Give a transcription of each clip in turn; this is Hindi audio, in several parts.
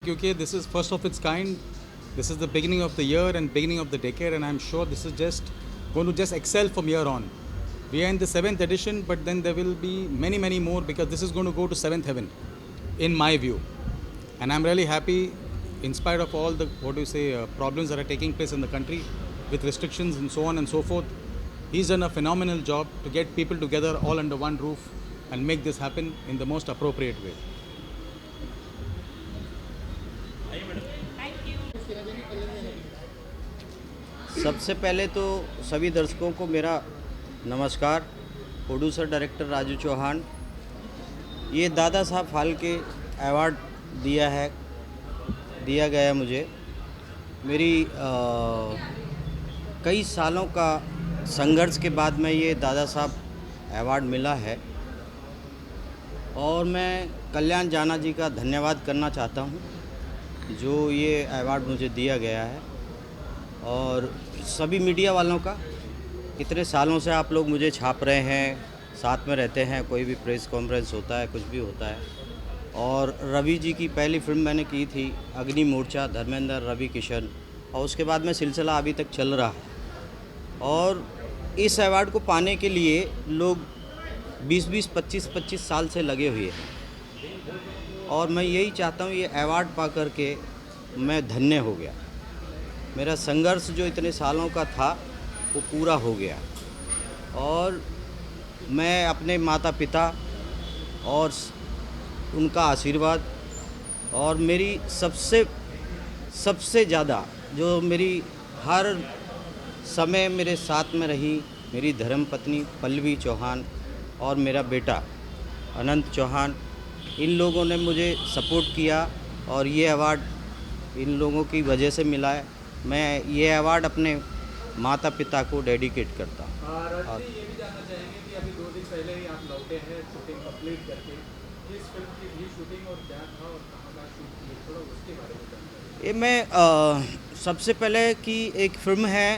क्योंकि this is first of its kind. This is the beginning of the year and beginning of the decade, and I'm sure this is just going to just excel from here on. We are in the 7th edition, but then there will be many, many more because this is going to go to 7th heaven, in my view. And I'm really happy, in spite of all the, problems that are taking place in the country with restrictions and so on and so forth. He's done a phenomenal job to get people together all under one roof and make this happen in the most appropriate way. सबसे पहले तो सभी दर्शकों को मेरा नमस्कार। प्रोड्यूसर डायरेक्टर राजू चौहान, ये दादा साहब फाल्के अवार्ड दिया गया मुझे। मेरी कई सालों का संघर्ष के बाद में ये दादा साहब अवार्ड मिला है और मैं कल्याण जाना जी का धन्यवाद करना चाहता हूँ जो ये अवार्ड मुझे दिया गया है, और सभी मीडिया वालों का। कितने सालों से आप लोग मुझे छाप रहे हैं, साथ में रहते हैं, कोई भी प्रेस कॉन्फ्रेंस होता है, कुछ भी होता है। और रवि जी की पहली फिल्म मैंने की थी अग्नि मोर्चा, धर्मेंद्र, रवि किशन, और उसके बाद में सिलसिला अभी तक चल रहा है। और इस अवार्ड को पाने के लिए लोग 20-20, 25-25 साल से लगे हुए हैं, और मैं यही चाहता हूँ ये अवार्ड पा कर के मैं धन्य हो गया। मेरा संघर्ष जो इतने सालों का था वो पूरा हो गया, और मैं अपने माता पिता और उनका आशीर्वाद और मेरी सबसे ज़्यादा जो मेरी हर समय मेरे साथ में रही मेरी धर्मपत्नी पल्लवी चौहान और मेरा बेटा अनंत चौहान, इन लोगों ने मुझे सपोर्ट किया और ये अवार्ड इन लोगों की वजह से मिला है। मैं ये अवार्ड अपने माता पिता को डेडिकेट करता हूँ। और ये भी जानना चाहेंगे कि अभी 2 दिन पहले ही आप लौटे हैं शूटिंग कंप्लीट करके, इस फिल्म की भी शूटिंग और क्या था और कहाँ का शूट किए, थोड़ा उसके बारे में जानते हैं। ये मैं सबसे पहले की एक फिल्म है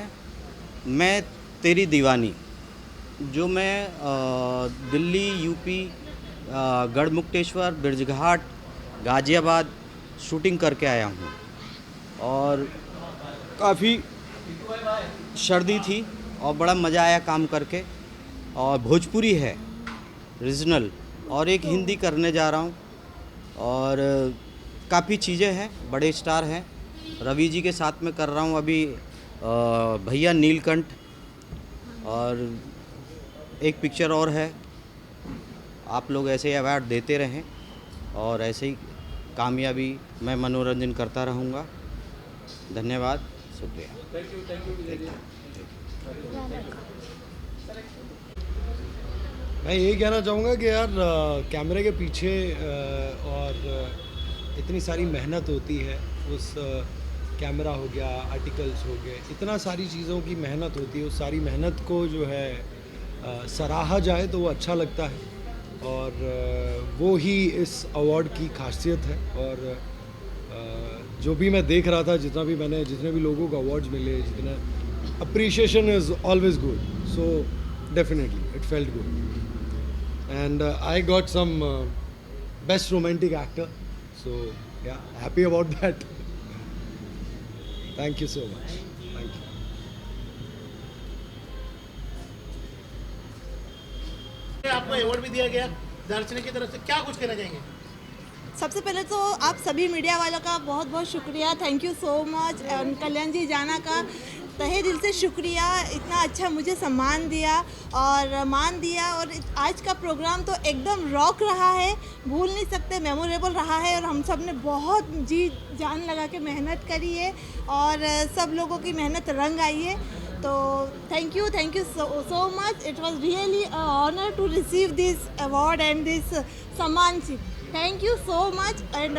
मैं तेरी दीवानी, जो मैं दिल्ली, यूपी, गढ़मुक्तेश्वर, बिरजघाट, गाज़ियाबाद शूटिंग करके आया हूँ। और काफ़ी सर्दी थी और बड़ा मज़ा आया काम करके। और भोजपुरी है रीजनल, और एक हिंदी करने जा रहा हूँ, और काफ़ी चीज़ें हैं, बड़े स्टार हैं। रवि जी के साथ में कर रहा हूँ अभी भैया नीलकंठ, और एक पिक्चर और है। आप लोग ऐसे अवार्ड देते रहें और ऐसे ही कामयाबी मैं मनोरंजन करता रहूँगा। धन्यवाद, शुक्रिया। मैं यही कहना चाहूँगा कि यार कैमरे के पीछे और इतनी सारी मेहनत होती है। उस कैमरा हो गया, आर्टिकल्स हो गए, इतना सारी चीज़ों की मेहनत होती है। उस सारी मेहनत को जो है सराहा जाए तो वो अच्छा लगता है, और वो ही इस अवार्ड की खासियत है। और जो भी मैं देख रहा था, जितने भी लोगों को अवार्ड्स मिले, जितना appreciation is always good, so definitely it felt good. And I got some best romantic actor, so yeah happy about that. Thank you so much. Thank you. आपको अवार्ड भी दिया गया दर्शनी की तरफ से, क्या कुछ कहना चाहेंगे? सबसे पहले तो आप सभी मीडिया वालों का बहुत बहुत शुक्रिया, थैंक यू सो मच। कल्याण जी जाना का तहे दिल से शुक्रिया, इतना अच्छा मुझे सम्मान दिया और मान दिया। और आज का प्रोग्राम तो एकदम रॉक रहा है, भूल नहीं सकते, मेमोरेबल रहा है। और हम सब ने बहुत जी जान लगा के मेहनत करी है और सब लोगों की मेहनत रंग आई है। तो thank you so much. It was really an honor to receive this award and this सम्मान। Thank you so much. And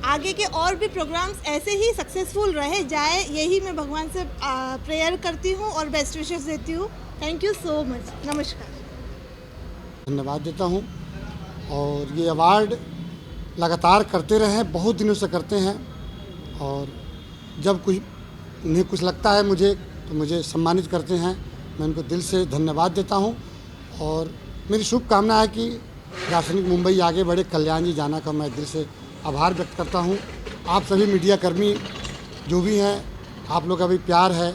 आगे के और भी प्रोग्राम्स ऐसे ही सक्सेसफुल रहे जाए, यही मैं भगवान से प्रेयर करती हूँ और बेस्ट विशेस देती हूँ। Thank you so much. नमस्कार। धन्यवाद देता हूँ, और ये अवार्ड लगातार करते रहें, बहुत दिनों से करते हैं, और जब उन्हें कुछ लगता है मुझे तो मुझे सम्मानित करते हैं। मैं उनको दिल से धन्यवाद देता हूँ, और मेरी शुभकामना है कि दार्शनिक मुंबई आगे बढ़े। कल्याण जी जाना का मैं दिल से आभार व्यक्त करता हूँ। आप सभी मीडिया कर्मी जो भी हैं, आप लोग का भी प्यार है,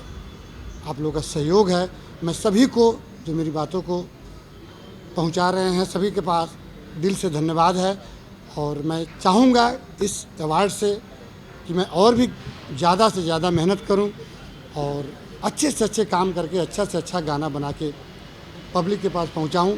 आप लोग का सहयोग है, मैं सभी को जो मेरी बातों को पहुंचा रहे हैं सभी के पास दिल से धन्यवाद है। और मैं चाहूँगा इस अवार्ड से कि मैं और भी ज़्यादा से ज़्यादा मेहनत करूं और अच्छे से अच्छे काम करके अच्छा से अच्छा गाना बना के पब्लिक के पास पहुंचाऊं।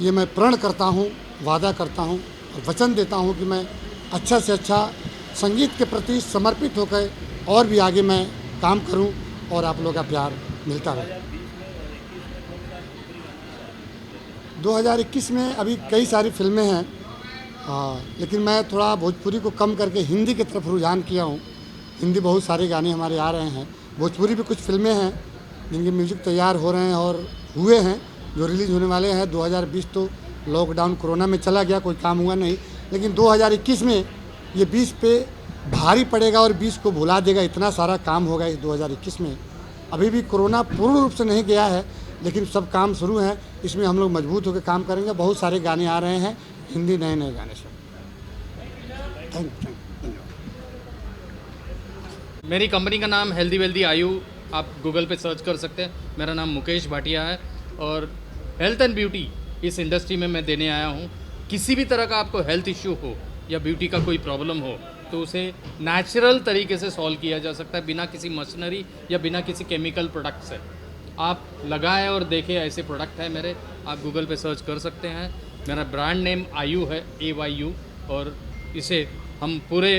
ये मैं प्रण करता हूं, वादा करता हूं और वचन देता हूं कि मैं अच्छा से अच्छा संगीत के प्रति समर्पित होकर और भी आगे मैं काम करूं और आप लोगों का प्यार मिलता रहे। 2021 में अभी कई सारी फिल्में हैं, लेकिन मैं थोड़ा भोजपुरी को कम करके हिंदी की तरफ रुझान किया हूँ। हिंदी बहुत सारे गाने हमारे आ रहे हैं, भोजपुरी भी कुछ फिल्में हैं जिनके म्यूज़िक तैयार हो रहे हैं और हुए हैं, जो रिलीज़ होने वाले हैं। 2020 तो लॉकडाउन कोरोना में चला गया, कोई काम हुआ नहीं, लेकिन 2021 में ये 20 पे भारी पड़ेगा और 20 को भुला देगा। इतना सारा काम होगा इस 2021 में। अभी भी कोरोना पूर्ण रूप से नहीं गया है, लेकिन सब काम शुरू हैं। इसमें हम लोग मजबूत होकर काम करेंगे। बहुत सारे गाने आ रहे हैं, हिंदी नए नए गाने सब। थैंक यू, धन्यवाद। मेरी कंपनी का नाम हेल्दी वेल्दी आयु, आप गूगल पे सर्च कर सकते हैं। मेरा नाम मुकेश भाटिया है और हेल्थ एंड ब्यूटी इस इंडस्ट्री में मैं देने आया हूँ। किसी भी तरह का आपको हेल्थ इश्यू हो या ब्यूटी का कोई प्रॉब्लम हो तो उसे नेचुरल तरीके से सॉल्व किया जा सकता है, बिना किसी मशीनरी या बिना किसी केमिकल प्रोडक्ट से। आप लगाएं और देखें, ऐसे प्रोडक्ट है मेरे, आप गूगल पे सर्च कर सकते हैं। मेरा ब्रांड नेम आयु है, AYU, और इसे हम पूरे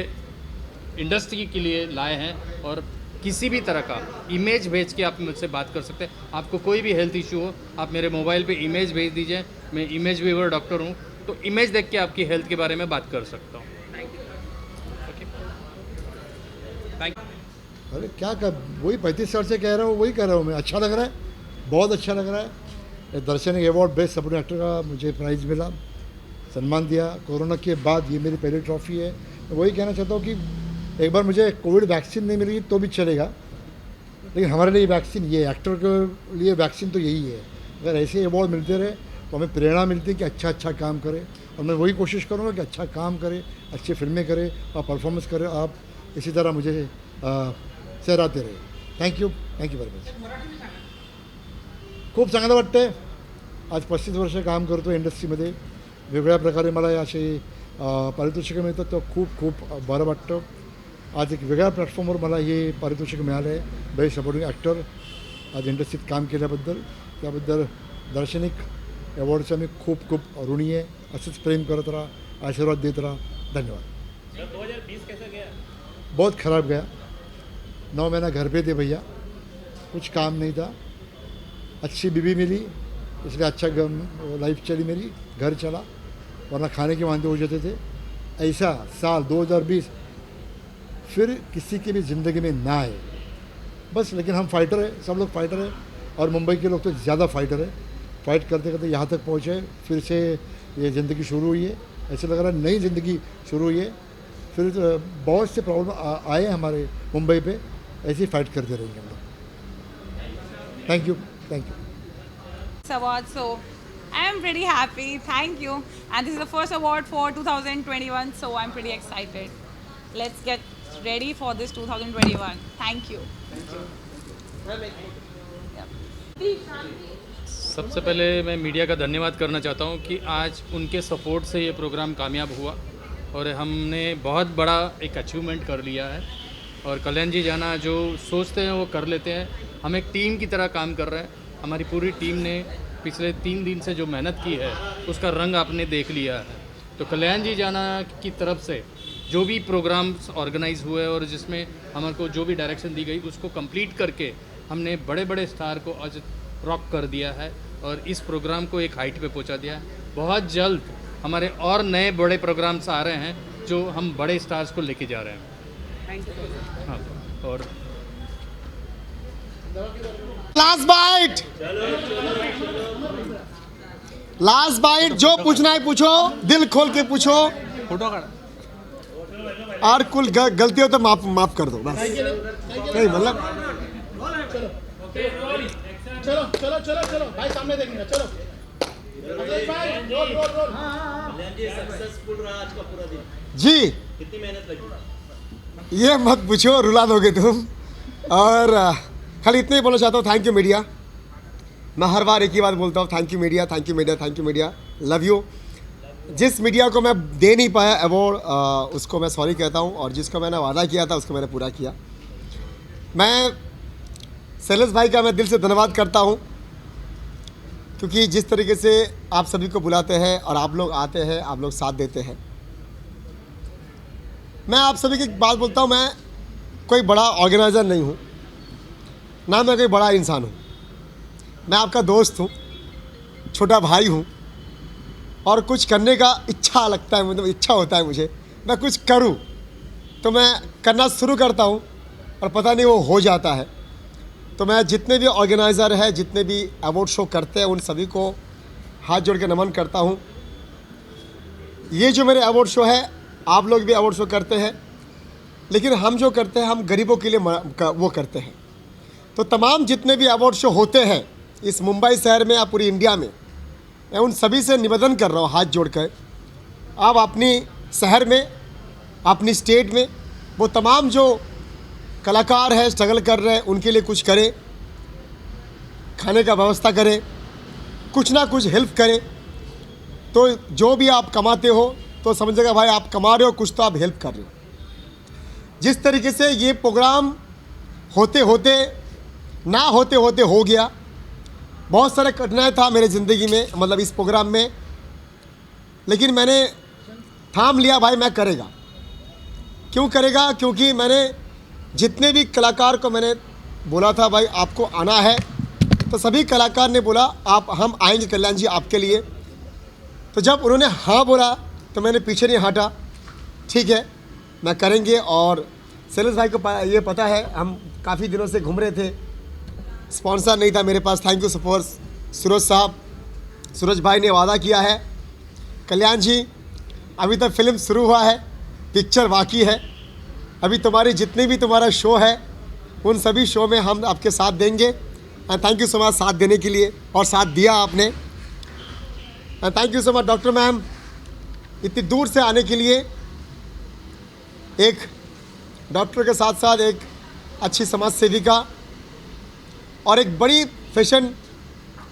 इंडस्ट्री के लिए लाए हैं। और किसी भी तरह का इमेज भेज के आप मुझसे बात कर सकते हैं। आपको कोई भी हेल्थ इशू हो, आप मेरे मोबाइल पे इमेज भेज दीजिए। मैं इमेज व्यूअर डॉक्टर हूँ, तो इमेज देख के आपकी हेल्थ के बारे में बात कर सकता हूँ। Thank you. अरे क्या कर, वही 35 साल से कह रहा हूँ, वही कह रहा हूँ मैं। अच्छा लग रहा है, बहुत अच्छा लग रहा है। दर्शन अवार्ड बेस्ट सपोर्टिंग एक्टर का मुझे प्राइज़ मिला, सम्मान दिया। कोरोना के बाद ये मेरी पहली ट्रॉफी है। मैं वही कहना चाहता हूँ कि एक बार मुझे कोविड वैक्सीन नहीं मिलेगी तो भी चलेगा, लेकिन हमारे लिए वैक्सीन ये, एक्टर के लिए वैक्सीन तो यही है। अगर ऐसे अवार्ड मिलते रहे तो हमें प्रेरणा मिलती है कि अच्छा काम करें, और मैं वही कोशिश करूँगा कि अच्छा काम करें, अच्छी फिल्में करें और परफॉर्मेंस करें। आप इसी तरह मुझे सहराते रहे। Thank you very much. खूप चांगलं वाटतं आहे। आज 35 वर्ष काम करतो इंडस्ट्रीमध्ये, वेगवेगळ्या प्रकारे मला असे पारितोषिकं मिळतात, तर खूप बरं वाटतं। आज एक वेगळ्या प्लॅटफॉर्मवर मला हे पारितोषिक मिळालं आहे बेस्ट सपोर्टिंग ॲक्टर आज इंडस्ट्रीत काम केल्याबद्दल। त्याबद्दल दार्शनिक अवॉर्डचा मी खूप ऋणी आहे। असंच प्रेम करत राहा, आशीर्वाद देत राहा। धन्यवाद। 2020 कैसा गया? बहुत ख़राब गया। 9 महीना घर पे थे भैया, कुछ काम नहीं था। अच्छी बीवी मिली, इसलिए अच्छा लाइफ चली मेरी, घर चला, वरना खाने के वांदे हो जाते थे। ऐसा साल 2020 फिर किसी की भी ज़िंदगी में ना आए बस। लेकिन हम फाइटर हैं, सब लोग फाइटर हैं, और मुंबई के लोग तो ज़्यादा फाइटर हैं। फाइट करते करते यहाँ तक पहुँचे, फिर से ये ज़िंदगी शुरू हुई है। ऐसे लग रहा है नई ज़िंदगी शुरू हुई है। फिर बहुत से प्रॉब्लम आए हमारे मुंबई पे, ऐसे ही फाइट करते रहेंगे हम लोग। Thank you. Award, so I am pretty happy. Thank you. And this is the first award for 2021, so I'm pretty excited. Let's get ready for this 2021. Thank you. सबसे पहले मैं मीडिया का धन्यवाद करना चाहता हूँ कि आज उनके सपोर्ट से ये प्रोग्राम कामयाब हुआ और हमने बहुत बड़ा एक अचीवमेंट कर लिया है। और कल्याण जी जाना जो सोचते हैं वो कर लेते हैं। हम एक टीम की तरह काम कर रहे हैं। हमारी पूरी टीम ने पिछले 3 दिन से जो मेहनत की है उसका रंग आपने देख लिया है। तो कल्याण जी जाना की तरफ से जो भी प्रोग्राम्स ऑर्गेनाइज हुए और जिसमें हमारे को जो भी डायरेक्शन दी गई उसको कंप्लीट करके हमने बड़े बड़े स्टार को आज रॉक कर दिया है और इस प्रोग्राम को एक हाइट पे पहुंचा दिया है। बहुत जल्द हमारे और नए बड़े प्रोग्राम्स आ रहे हैं जो हम बड़े स्टार्स को लेके जा रहे हैं। Thank you. हाँ, और लास्ट बाइट, जो पूछना है पूछो, दिल खोल के पूछो। फोटो और कुल गलती हो तो माफ कर दो बस। नहीं मतलब चलो भाई सामने देखेंगे। चलो भाई रोल। सक्सेसफुल रहा आज का पूरा दिन। जी कितनी मेहनत लगी? ये मत पूछो, रुला दोगे तुम। और खाली इतना ही बोलना चाहता हूँ, थैंक यू मीडिया। मैं हर बार एक ही बात बोलता हूँ, thank you media, thank you media, thank you media, love you. जिस मीडिया को मैं दे नहीं पाया अवार्ड, उसको मैं सॉरी कहता हूँ, और जिसको मैंने वादा किया था उसको मैंने पूरा किया। मैं सेलेस भाई का मैं दिल से धन्यवाद करता हूँ, क्योंकि जिस तरीके से आप सभी को बुलाते हैं और आप लोग आते हैं, आप लोग साथ देते हैं। मैं आप सभी की एक बात बोलता हूँ, मैं कोई बड़ा ऑर्गेनाइज़र नहीं हूँ, ना मैं कोई बड़ा इंसान हूँ। मैं आपका दोस्त हूँ, छोटा भाई हूँ, और कुछ करने का इच्छा लगता है, मतलब इच्छा होता है मुझे, मैं कुछ करूँ तो मैं करना शुरू करता हूँ और पता नहीं वो हो जाता है। तो मैं जितने भी ऑर्गेनाइज़र हैं, जितने भी अवार्ड शो करते हैं, उन सभी को हाथ जोड़ के नमन करता हूँ। ये जो मेरे अवार्ड शो है, आप लोग भी अवार्ड शो करते हैं, लेकिन हम जो करते हैं हम गरीबों के लिए वो करते हैं। तो तमाम जितने भी अवार्ड शो होते हैं इस मुंबई शहर में या पूरी इंडिया में, मैं उन सभी से निवेदन कर रहा हूँ हाथ जोड़कर, आप अपनी शहर में, अपनी स्टेट में वो तमाम जो कलाकार हैं, स्ट्रगल कर रहे हैं, उनके लिए कुछ करें, खाने का व्यवस्था करें, कुछ ना कुछ हेल्प करें। तो जो भी आप कमाते हो तो समझेगा भाई आप कमा रहे हो, कुछ तो आप हेल्प कर रहे हो। जिस तरीके से ये प्रोग्राम होते होते ना होते होते हो गया, बहुत सारे कठिनाई था मेरे ज़िंदगी में, मतलब इस प्रोग्राम में, लेकिन मैंने थाम लिया भाई मैं करेगा। क्यों करेगा? क्योंकि मैंने जितने भी कलाकार को मैंने बोला था भाई आपको आना है, तो सभी कलाकार ने बोला हम आएंगे कल्याण जी आपके लिए। तो जब उन्होंने हाँ बोला तो मैंने पीछे नहीं हटा, ठीक है मैं करेंगे। और सेलेस भाई को ये पता है, हम काफ़ी दिनों से घूम रहे थे, स्पॉन्सर नहीं था मेरे पास। थैंक यू फॉर सूरज साहब, सूरज भाई ने वादा किया है, कल्याण जी अभी तक फिल्म शुरू हुआ है, पिक्चर बाकी है, अभी तुम्हारी जितने भी तुम्हारा शो है उन सभी शो में हम आपके साथ देंगे। And thank you so much साथ देने के लिए, और साथ दिया आपने। And thank you so much doctor ma'am, इतनी दूर से आने के लिए। एक डॉक्टर के साथ साथ एक अच्छी समाज सेविका और एक बड़ी फैशन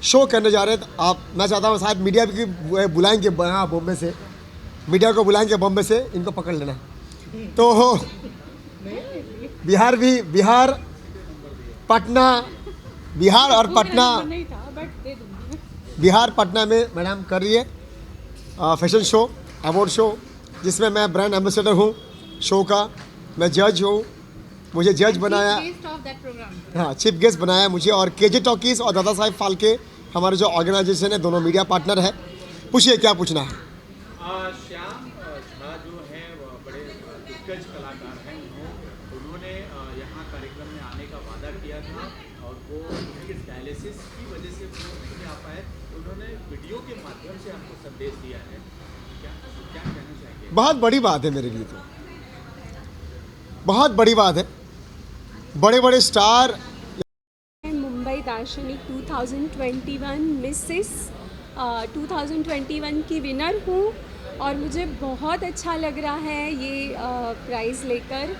शो करने जा रहे थे आप। मैं चाहता हूँ शायद मीडिया की बुलाएंगे, हाँ बॉम्बे से मीडिया को बुलाएंगे, बॉम्बे से, इनको पकड़ लेना। तो बिहार पटना, बिहार और पटना, बिहार पटना में मैडम कर रही है फैशन शो, अवार्ड शो, जिसमें मैं ब्रांड एम्बेसडर हूँ शो का, मैं जज हूँ, मुझे जज बनाया, हाँ चीफ गेस्ट बनाया मुझे, और केजे टॉकीज़ और दादा साहब फाल्के हमारे जो ऑर्गेनाइजेशन है, दोनों मीडिया पार्टनर है। पूछिए क्या पूछना है। श्याम झा जो है बड़े दिग्गज कलाकार हैं, उन्होंने यहाँ कार्यक्रम में आने का वादा किया था, और वो उनके डायलिसिस की वजह से वो नहीं आ पाए। उन्होंने वीडियो के माध्यम से हमको संदेश दिया है, क्या कहना चाहिए? बहुत बड़ी बात है मेरे लिए, तो बहुत बड़ी बात है। बड़े बड़े स्टार, मुंबई दार्शनिक 2021 मिसेस 2021 की विनर हूँ, और मुझे बहुत अच्छा लग रहा है ये प्राइज़ लेकर।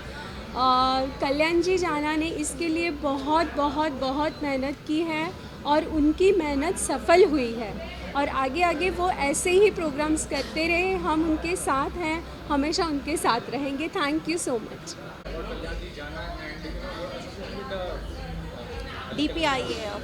कल्याण जी जाना ने इसके लिए बहुत बहुत बहुत मेहनत की है, और उनकी मेहनत सफल हुई है, और आगे आगे वो ऐसे ही प्रोग्राम्स करते रहे। हम उनके साथ हैं, हमेशा उनके साथ रहेंगे। Thank you so much. DPIAF.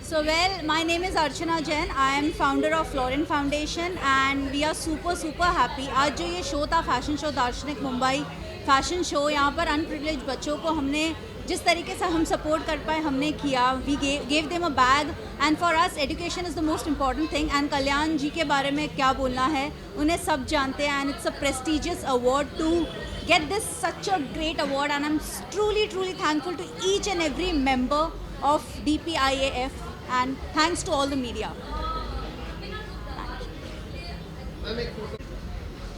So well, my name is Archana Jain. I am founder of Florin Foundation and we are super happy. आज जो ये शो था फैशन शो दार्शनिक मुंबई फैशन शो, यहाँ पर अनप्रिविलेज बच्चों को हमने जिस तरीके से हम सपोर्ट कर पाए हमने किया। We gave them a bag and for us education is the most important thing. And Kalyan ji के बारे में क्या बोलना है, उन्हें सब जानते हैं, and it's a prestigious award to get this such a great award, and I'm truly thankful to each and every member of DPIAF, and thanks to all the media.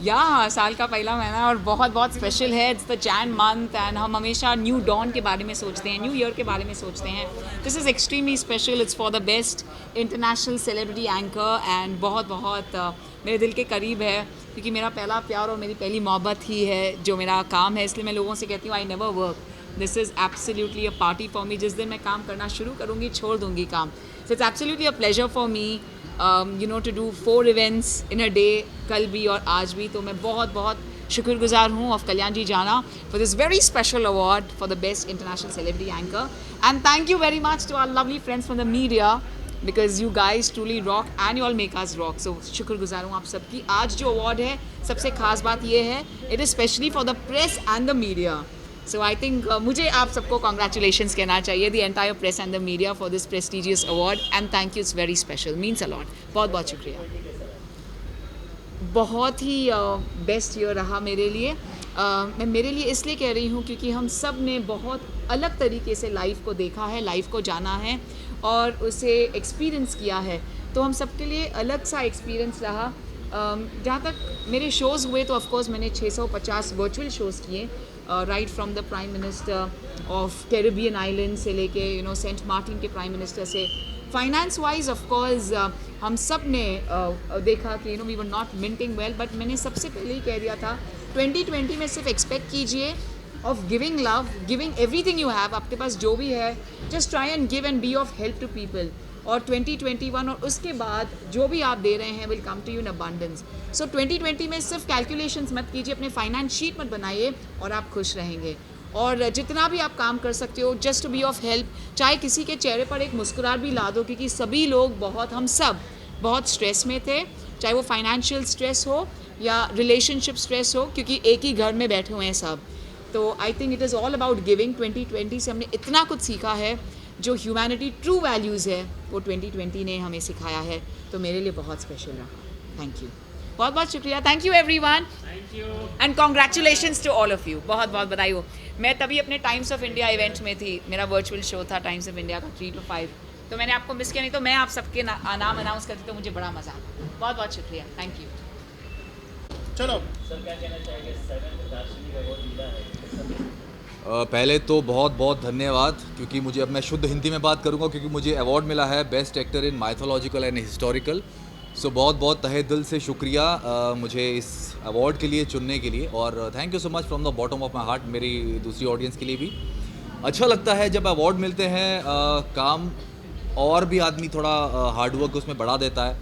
या साल का पहला महीना और बहुत स्पेशल है। It's the Jain month and हम हमेशा न्यू डॉन के बारे में सोचते हैं, न्यू ईयर के बारे में सोचते हैं। This is extremely special. It's for the best international celebrity anchor, and बहुत मेरे दिल के करीब है। क्योंकि मेरा पहला प्यार और मेरी पहली मोहब्बत ही है जो मेरा काम है, इसलिए मैं लोगों से कहती हूँ I never work, this is absolutely a party for me. जिस दिन मैं काम करना शुरू करूँगी छोड़ दूँगी काम। So it's absolutely a pleasure for me you know to do 4 events in a day, कल भी और आज भी। तो मैं बहुत बहुत शुक्रगुजार हूँ ऑफ कल्याण जी जाना for this very special award for the best international celebrity anchor. And thank you very much to our lovely friends from the media because you guys truly rock and you all make us rock. So शुक्रगुजार हूँ आप सबकी। आज जो अवार्ड है सबसे खास बात ये है, it is specially for the press and the media. So I think मुझे आप सबको कॉन्ग्रेचुलेशंस कहना चाहिए, the entire press and the media for this prestigious award and thank you, it's very special, means a lot. बहुत बहुत शुक्रिया। बहुत ही बेस्ट ईयर रहा मेरे लिए। मैं मेरे लिए इसलिए कह रही हूँ क्योंकि हम सब ने बहुत अलग तरीके से लाइफ को देखा है, लाइफ को जाना है और उसे एक्सपीरियंस किया है। तो हम सब के लिए अलग सा एक्सपीरियंस रहा। जहाँ तक मेरे शोज़ हुए तो ऑफकोर्स मैंने 650 वर्चुअल शोज़ किए, right from the prime minister of Caribbean island से लेके यू नो सेंट मार्टिन के प्राइम मिनिस्टर से। फाइनेंस वाइज ऑफकोर्स हम सब ने देखा कि you know we were not minting well, but मैंने सबसे पहले ही कह दिया था 2020 में सिर्फ एक्सपेक्ट कीजिए of giving love, giving everything you have, आपके पास जो भी है just try and give and be of help to people. और 2021 और उसके बाद जो भी आप दे रहे हैं will come to you in abundance. So 2020 में सिर्फ कैलकुलेशंस मत कीजिए, अपने फाइनेंस शीट मत बनाइए और आप खुश रहेंगे। और जितना भी आप काम कर सकते हो just to be of help, चाहे किसी के चेहरे पर एक मुस्कुराहट भी ला दो, क्योंकि सभी लोग हम सब बहुत स्ट्रेस में थे, चाहे वो फाइनेंशियल स्ट्रेस हो या रिलेशनशिप स्ट्रेस हो, क्योंकि एक ही घर में बैठे हुए हैं सब। तो I think it is all about giving. 2020 से हमने इतना कुछ सीखा है, जो ह्यूमैनिटी ट्रू वैल्यूज़ है वो 2020 ने हमें सिखाया है, तो मेरे लिए बहुत स्पेशल रहा। थैंक यू, बहुत बहुत शुक्रिया। Thank you everyone, thank you and congratulations to all of you. बहुत बहुत बधाई हो। मैं तभी अपने टाइम्स ऑफ इंडिया इवेंट में थी, मेरा वर्चुअल शो था टाइम्स ऑफ इंडिया का 3 to 5, तो मैंने आपको मिस किया, नहीं तो मैं आप सबके नाम अनाउंस करती तो मुझे बड़ा मज़ा आता। बहुत बहुत शुक्रिया, थैंक यू। चलो सर क्या कहना चाहेंगे, 7th दार्शनिक अवार्ड मिला है? पहले तो बहुत बहुत धन्यवाद, क्योंकि मुझे अब मैं शुद्ध हिंदी में बात करूंगा क्योंकि मुझे अवार्ड मिला है best actor in mythological and historical. So बहुत बहुत तहे दिल से शुक्रिया मुझे इस अवार्ड के लिए चुनने के लिए, और thank you so much from the bottom of my heart मेरी दूसरी ऑडियंस के लिए भी। अच्छा लगता है जब अवार्ड मिलते हैं, काम और भी आदमी थोड़ा हार्डवर्क उसमें बढ़ा देता है।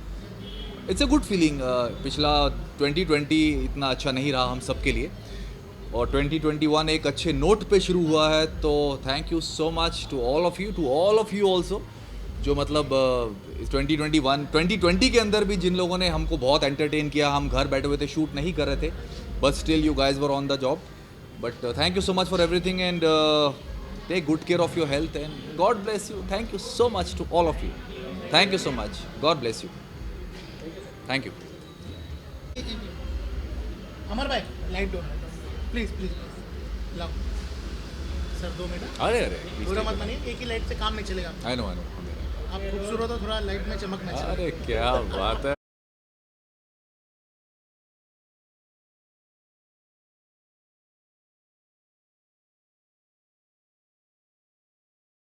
It's a good feeling. पिछला 2020 इतना अच्छा नहीं रहा हम सब के लिए, और 2021 एक अच्छे नोट पे शुरू हुआ है, तो thank you so much to all of you also, जो मतलब 2020 के अंदर भी जिन लोगों ने हमको बहुत एंटरटेन किया। हम घर बैठे हुए थे, शूट नहीं कर रहे थे, but still you guys were on the job. But thank you so much for everything and take good care of your health and God bless you. Thank you so much to all of you, thank you so much, God bless you, thank you. Amar भाई लाइट दो प्लीज प्लीज लाओ सर, 2 मिनट। अरे पूरा मत मानिए, एक ही लाइट से काम नहीं चलेगा। आई नो आप खूबसूरत हो, थोड़ा लाइट में चमकना चाहिए। अरे क्या बात है।